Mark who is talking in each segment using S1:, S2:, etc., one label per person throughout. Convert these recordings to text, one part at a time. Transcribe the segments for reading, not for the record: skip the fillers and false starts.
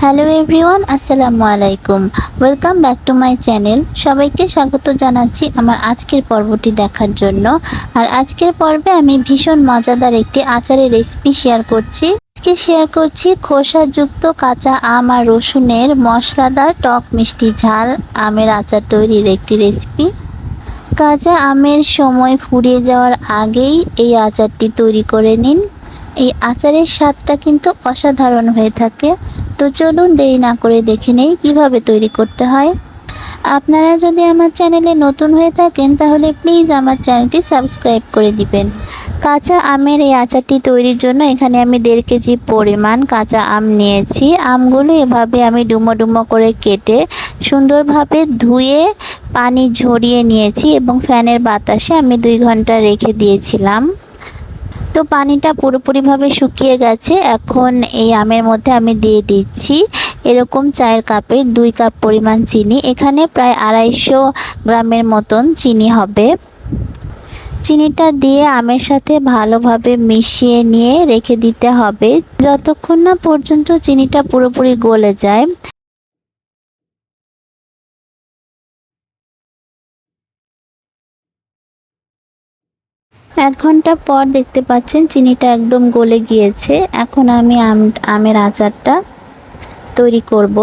S1: Hello everyone, আসসালামু আলাইকুম। Welcome back to my channel. সবাইকে স্বাগত জানাচ্ছি আমার আজকের পর্বটি দেখার জন্য। আর আজকের পর্বে আমি ভীষণ মজাদার একটি আচারের রেসিপি শেয়ার করছি। আজকে শেয়ার করছি খোসাযুক্ত কাঁচা আম আর রসুনের মশলাদার টক মিষ্টি ঝাল আমের আচার তৈরির একটি রেসিপি। কাঁচা আমের সময় ফুরিয়ে যাওয়ার আগেই এই আচারটি তৈরি করে নিন। এই আচারের স্বাদটা কিন্তু অসাধারণ হয়ে থাকে। তো চলুন দেরি না করে দেখে নেই কীভাবে তৈরি করতে হয়। আপনারা যদি আমার চ্যানেলে নতুন হয়ে থাকেন তাহলে প্লিজ আমার চ্যানেলটি সাবস্ক্রাইব করে দিবেন। কাঁচা আমের এই আচারটি তৈরির জন্য এখানে আমি 1.5 কেজি পরিমাণ কাঁচা আম নিয়েছি। আমগুলো এভাবে আমি ডুমো ডুমো করে কেটে সুন্দরভাবে ধুয়ে পানি ঝরিয়ে নিয়েছি এবং ফ্যানের বাতাসে আমি 2 ঘন্টা রেখে দিয়েছিলাম। তো পানিটা পুরোপুরিভাবে শুকিয়ে গেছে। এখন এই আমের মধ্যে আমি দিয়ে দিচ্ছি এরকম চায়ের কাপের 2 কাপ পরিমাণ চিনি। এখানে প্রায় 250 গ্রামের মতন চিনি হবে। চিনিটা দিয়ে আমের সাথে ভালোভাবে মিশিয়ে নিয়ে রেখে দিতে হবে যতক্ষণ না পর্যন্ত চিনিটা পুরোপুরি গলে যায়। এক ঘন্টা পর দেখতে পাচ্ছেন চিনিটা একদম গলে গিয়েছে। এখন আমি আমের আচারটা তৈরি করব।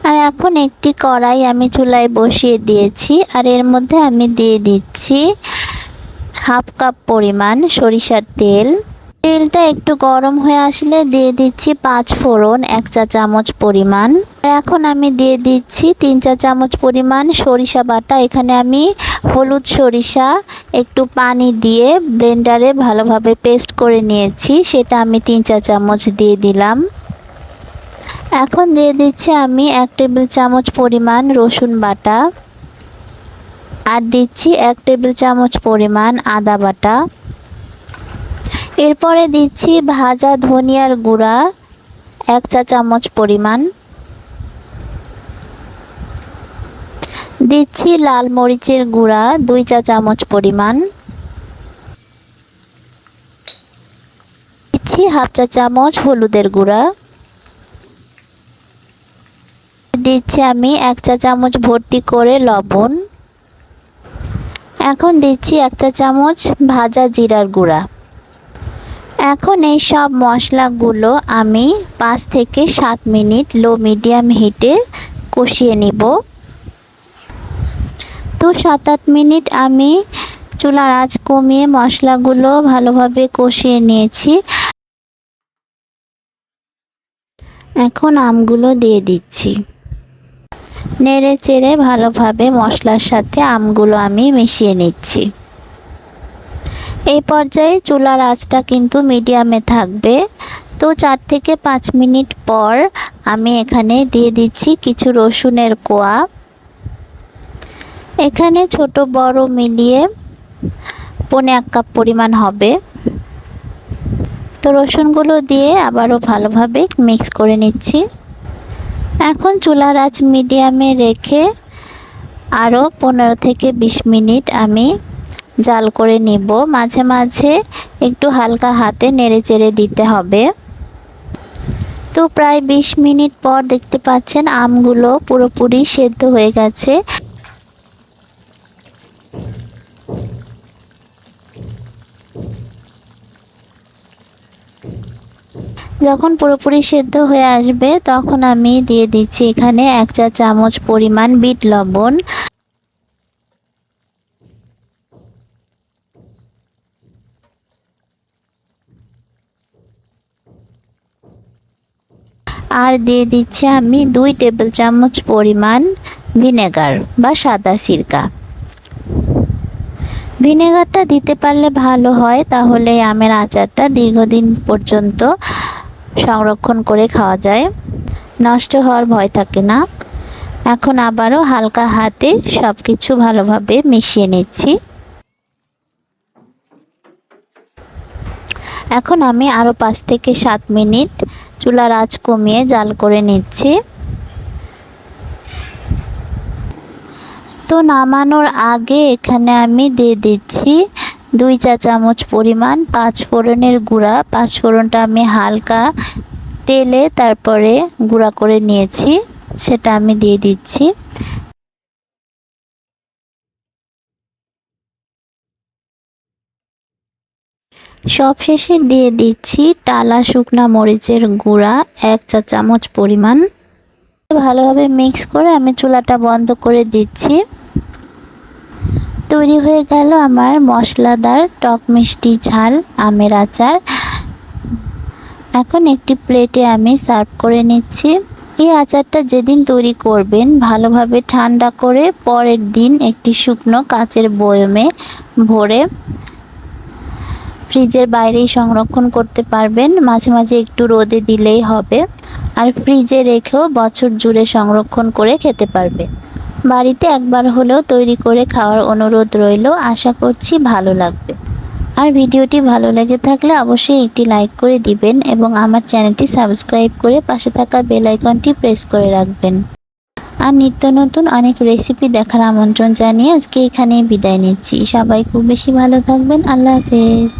S1: আর এখন একটি কড়াই আমি চুলায় বসিয়ে দিয়েছি। আর এর মধ্যে আমি দিয়ে দিচ্ছি হাফ কাপ পরিমাণ সরিষার তেল। তেলটা একটু গরম হয়ে আসলে দিয়ে দিচ্ছি 5 ফোড়ন 1 চা চামচ পরিমাণ। আর এখন আমি দিয়ে দিচ্ছি 3 চা চামচ পরিমাণ সরিষা বাটা। এখানে আমি হলুদ সরিষা একটু পানি দিয়ে ব্লেন্ডারে ভালোভাবে পেস্ট করে নিয়েছি, সেটা আমি 3 চা চামচ দিয়ে দিলাম। এখন দিয়ে দিচ্ছি আমি 1 টেবিল চামচ পরিমাণ রসুন বাটা। আর দিচ্ছি 1 টেবিল চামচ পরিমাণ আদা বাটা। এরপরে দিচ্ছি ভাজা ধনিয়ার গুঁড়া 1 চা চামচ পরিমাণ। দিচ্ছি লাল মরিচের গুঁড়া 2 চা চামচ পরিমাণ। দিচ্ছি হাফ চা চামচ হলুদের গুঁড়া। দিচ্ছি আমি 1 চা চামচ ভর্তি করে লবণ। এখন দিচ্ছি 1 চা চামচ ভাজা জিরার গুঁড়া। এখন এই সব মশলাগুলো আমি 5 থেকে 7 মিনিট লো মিডিয়াম হিটে কষিয়ে নিব। তো 7-8 মিনিট আমি চুলার আঁচ কমিয়ে মশলাগুলো ভালোভাবে কষিয়ে নিয়েছি। এখন আমগুলো দিয়ে দিচ্ছি। নেড়ে চেড়ে ভালোভাবে মশলার সাথে আমগুলো আমি মিশিয়ে নিচ্ছি। এই পর্যায়ে চুলার আঁচটা কিন্তু মিডিয়ামে থাকবে। তো 4 থেকে 5 মিনিট পর আমি এখানে দিয়ে দিচ্ছি কিছু রসুনের কোয়া। এখানে ছোট বড় মিলিয়ে 1.25 কাপ পরিমাণ হবে। তো রসুনগুলো দিয়ে আবারও ভালোভাবে মিক্স করে নিচ্ছি। এখন চুলার আঁচ মিডিয়ামে রেখে আরও 15 থেকে 20 মিনিট আমি জাল করে নিব। মাঝে মাঝে একটু হালকা হাতে নেড়ে চেড়ে দিতে হবে। তো প্রায় 20 মিনিট পর দেখতে পাচ্ছেন আমগুলো পুরোপুরি সেদ্ধ হয়ে গেছে। যখন পুরোপুরি সেদ্ধ হয়ে আসবে তখন আমি দিয়ে দিচ্ছি এখানে 1 চা চামচ পরিমাণ বিট লবণ। আর দিয়ে দিচ্ছি আমি 2 টেবিল চামচ পরিমাণ ভিনেগার বা সাদা সিরকা। ভিনেগারটা দিতে পারলে ভালো হয়, তাহলে আমের আচারটা দীর্ঘদিন পর্যন্ত সংরক্ষণ করে খাওয়া যায়, নষ্ট হওয়ার ভয় থাকে না। এখন আবারও হালকা হাতে সব কিছু ভালোভাবে মিশিয়ে নিচ্ছি। এখন আমি আরও 5 থেকে 7 মিনিট চুলার আঁচ কমিয়ে জাল করে নিচ্ছি। তো নামানোর আগে এখানে আমি দিয়ে দিচ্ছি 2 চা চামচ পরিমাণ 5 ফোড়নের গুঁড়া। 5 ফোড়নটা আমি হালকা তেলে তারপরে গুঁড়া করে নিয়েছি, সেটা আমি দিয়ে দিচ্ছি। সবশেষে দিয়ে দিচ্ছি টালা শুকনা মরিচের গুঁড়া 1 চা চামচ পরিমাণ। ভালোভাবে মিক্স করে আমি চুলাটা বন্ধ করে দিচ্ছি। তৈরি হয়ে গেল আমার মশলাদার টক মিষ্টি ঝাল আমের আচার। এখন একটি প্লেটে আমি সার্ভ করে নিচ্ছি। এই আচারটা যেদিন তৈরি করবেন ভালোভাবে ঠান্ডা করে পরের দিন একটি শুকনো কাচের বয়মে ভরে ফ্রিজের বাইরেই সংরক্ষণ করতে পারবেন। মাঝে মাঝে একটু রোদে দিলেই হবে, আর ফ্রিজে রেখেও বছর জুড়ে সংরক্ষণ করে খেতে পারবেন। বাড়িতে একবার হলেও তৈরি করে খাওয়ার অনুরোধ রইল। আশা করছি ভালো লাগবে। আর ভিডিওটি ভালো লেগে থাকলে অবশ্যই একটি লাইক করে দিবেন এবং আমার চ্যানেলটি সাবস্ক্রাইব করে পাশে থাকা বেল আইকনটি প্রেস করে রাখবেন। আর নিত্য নতুন অনেক রেসিপি দেখার আমন্ত্রণ জানিয়ে আজকে এখানেই বিদায় নিচ্ছি। সবাই খুব বেশি ভালো থাকবেন। আল্লাহ হাফেজ।